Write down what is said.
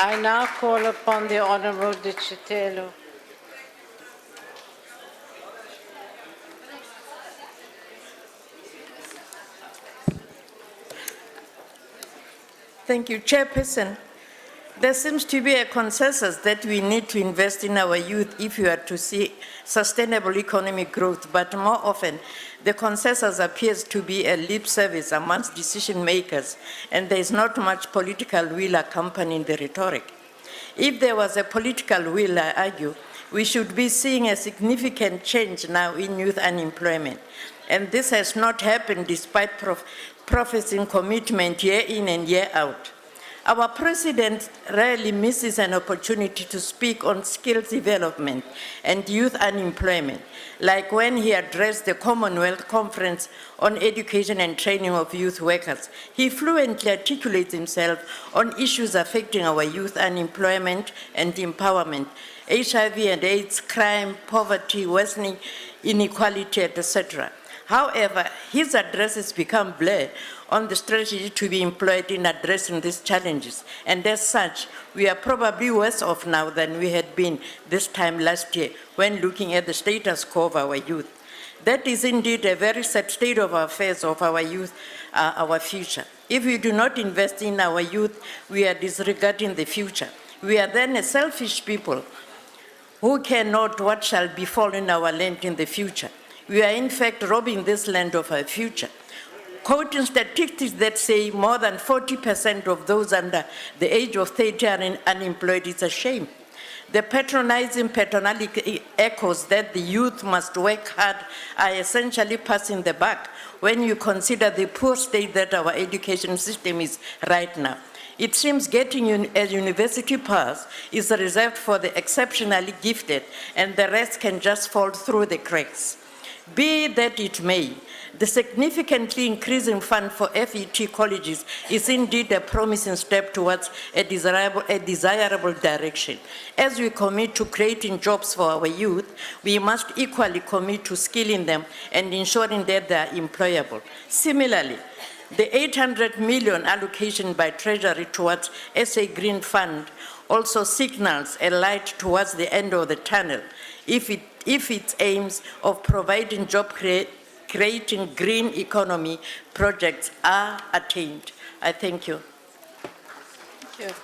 I now call upon the Honorable Dichitelo. Thank you, Chairperson. There seems to be a consensus that we need to invest in our youth if we are to see sustainable economic growth, but more often, the consensus appears to be a lip service amongst decision makers, and there is not much political will accompanying the rhetoric. If there was a political will, I argue, we should be seeing a significant change now in youth unemployment. And this has not happened despite professing commitment year in and year out. Our president rarely misses an opportunity to speak on skills development and youth unemployment, like when he addressed the Commonwealth Conference on Education and Training of Youth Workers. He fluently articulates himself on issues affecting our youth unemployment and empowerment, HIV and AIDS, crime, poverty, worsening inequality, etc. However, his addresses become blurred on the strategy to be employed in addressing these challenges. And as such, we are probably worse off now than we had been this time last year when looking at the status quo of our youth. That is indeed a very sad state of affairs of our youth, our future. If we do not invest in our youth, we are disregarding the future. We are then a selfish people who care not what shall befall in our land in the future. We are in fact robbing this land of our future. Quoting statistics that say more than 40% of those under the age of 30 are unemployed is a shame. The patronizing paternalistic echoes that the youth must work hard are essentially passing the buck when you consider the poor state that our education system is right now. It seems getting a university pass is reserved for the exceptionally gifted, and the rest can just fall through the cracks. Be that it may, the significantly increasing fund for FET colleges is indeed a promising step towards a desirable direction. As we commit to creating jobs for our youth, we must equally commit to skilling them and ensuring that they are employable. Similarly, the 800 million allocation by Treasury towards SA Green Fund also signals a light towards the end of the tunnel if its aims of providing creating green economy projects are attained. I thank you. Thank you.